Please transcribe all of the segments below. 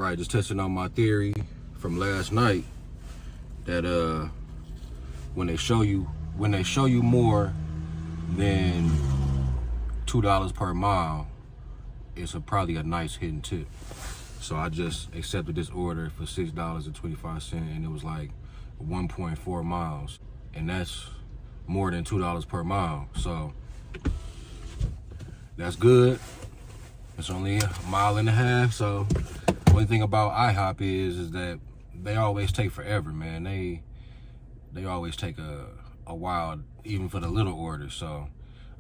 right, just touching on my theory from last night that when they show you more than $2 per mile, it's probably a nice hidden tip. So I just accepted this order for $6.25, and it was like 1.4 miles, and that's more than $2 per mile. So that's good. It's only a mile and a half. So only thing about IHOP is that they always take forever, man. They always take a while, even for the little orders. So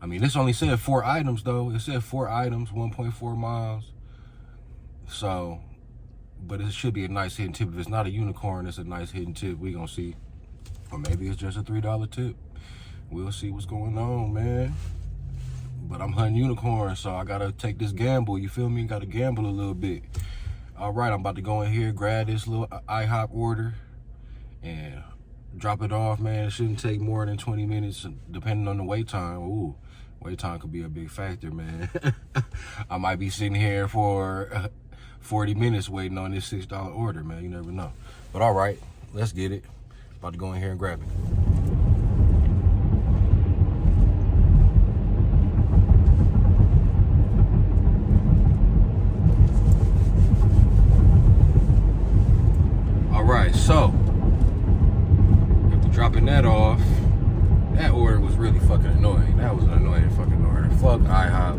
I mean, this only said 4 items though. It said 4 items, 1.4 miles. So, but it should be a nice hidden tip. If it's not a unicorn, it's a nice hidden tip. We gonna see. Or maybe it's just a $3 tip. We'll see what's going on, man. But I'm hunting unicorns, so I gotta take this gamble. You feel me? Gotta gamble a little bit. All right, I'm about to go in here, grab this little IHOP order, and drop it off, man. It shouldn't take more than 20 minutes, depending on the wait time. Ooh, wait time could be a big factor, man. I might be sitting here for 40 minutes waiting on this $6 order, man. You never know. But all right, let's get it. About to go in here and grab it. All right, so after dropping that off, that order was really fucking annoying. That was an annoying fucking order. Fuck IHOP.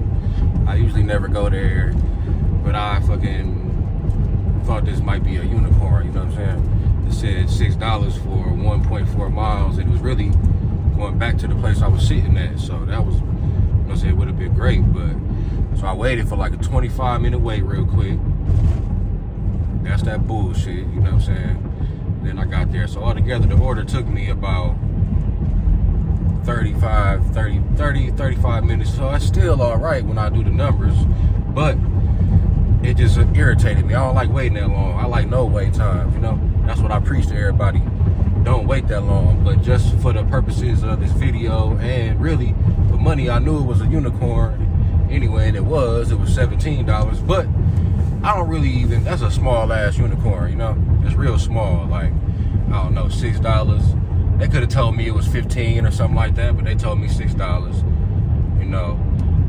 I usually never go there, but I fucking thought this might be a unicorn, you know what I'm saying? It said $6 for 1.4 miles, and it was really going back to the place I was sitting at. So that was, you know what I'm saying, it would have been great, but so I waited for like a 25-minute wait real quick. That's that bullshit, you know what I'm saying? Then I got there. So altogether, the order took me about 35 minutes. So it's still all right when I do the numbers, but it just irritated me. I don't like waiting that long. I like no wait times, you know? That's what I preach to everybody. Don't wait that long. But just for the purposes of this video, and really for money, I knew it was a unicorn anyway, and it was $17. But I don't really even, that's a small ass unicorn, you know? It's real small, like, I don't know, $6. They could have told me it was 15 or something like that, but they told me $6. You know,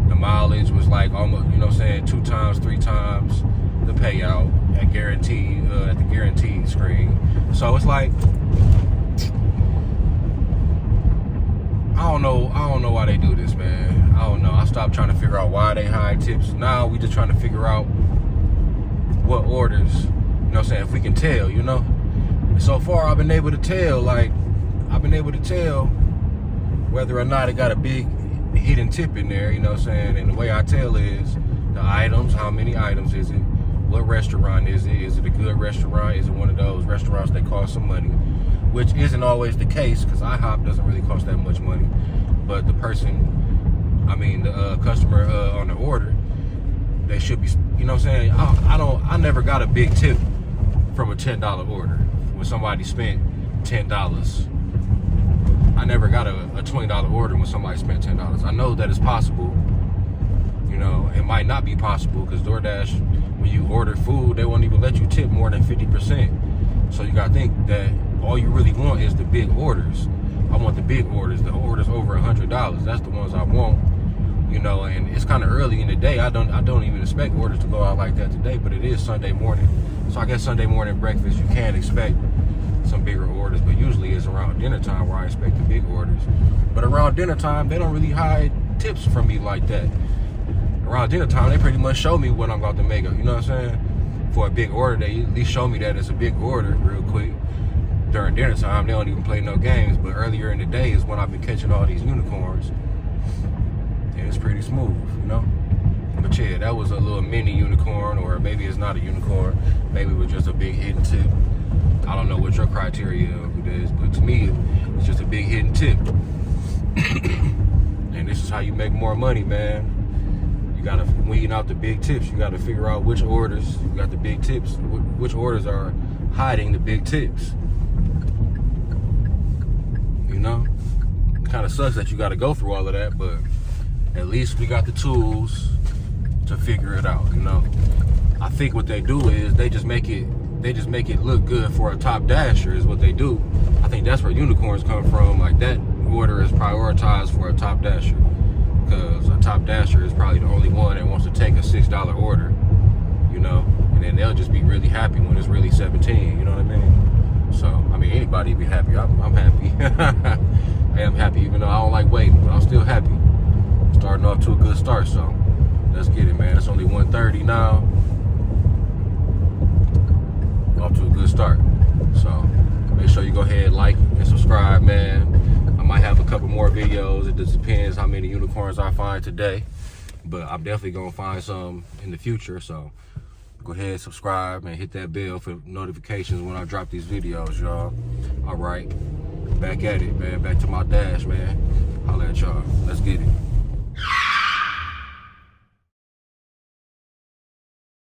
the mileage was like almost, you know what I'm saying, 2 times, 3 times the payout at the guaranteed screen. So it's like, I don't know why they do this, man. I don't know. I stopped trying to figure out why they hide tips. Now we just trying to figure out what orders, you know what I'm saying, if we can tell, you know. And so far I've been able to tell, whether or not it got a big hidden tip in there, you know what I'm saying. And the way I tell is the items, how many items is it, what restaurant is it a good restaurant, is it one of those restaurants that cost some money, which isn't always the case, because IHOP doesn't really cost that much money. But the person, I mean the customer on the order, they should be, you know what I'm saying? I never got a big tip from a $10 order. When somebody spent $10, I never got a $20 order when somebody spent $10. I know that it's possible. You know, it might not be possible, because Doordash, when you order food, they won't even let you tip more than 50%. So you gotta think that all you really want is the big orders. I want the big orders, the orders over $100. That's the ones I want. You know, and it's kind of early in the day. I don't even expect orders to go out like that today, but it is Sunday morning. So I guess Sunday morning breakfast, you can expect some bigger orders, but usually it's around dinner time where I expect the big orders. But around dinner time, they don't really hide tips from me like that. Around dinner time, they pretty much show me what I'm about to make, you know what I'm saying? For a big order, they at least show me that it's a big order real quick. During dinner time, they don't even play no games, but earlier in the day is when I've been catching all these unicorns. And it's pretty smooth, you know? But yeah, that was a little mini unicorn, or maybe it's not a unicorn. Maybe it was just a big hidden tip. I don't know what your criteria of it is, but to me, it's just a big hidden tip. And this is how you make more money, man. You gotta weed out the big tips. You gotta figure out which orders, you got the big tips, which orders are hiding the big tips. You know? It kind of sucks that you gotta go through all of that, but at least we got the tools to figure it out, you know. I think what they do is they just make it look good for a top dasher is what they do. I think that's where unicorns come from. Like, that order is prioritized for a top dasher, because a top dasher is probably the only one that wants to take a $6 order, you know, and then they'll just be really happy when it's really 17, you know what I mean? So, I mean, anybody be happy. I'm happy. I am happy, even though I don't like waiting, but I'm still happy. Starting off to a good start, so let's get it, man. It's only 1:30 now. Off to a good start. So make sure you go ahead, like and subscribe, man. I might have a couple more videos. It just depends how many unicorns I find today, but I'm definitely gonna find some in the future. So go ahead, subscribe, and hit that bell for notifications when I drop these videos, y'all. All right, back at it, man. Back to my dash, man. Holla at y'all. Let's get it.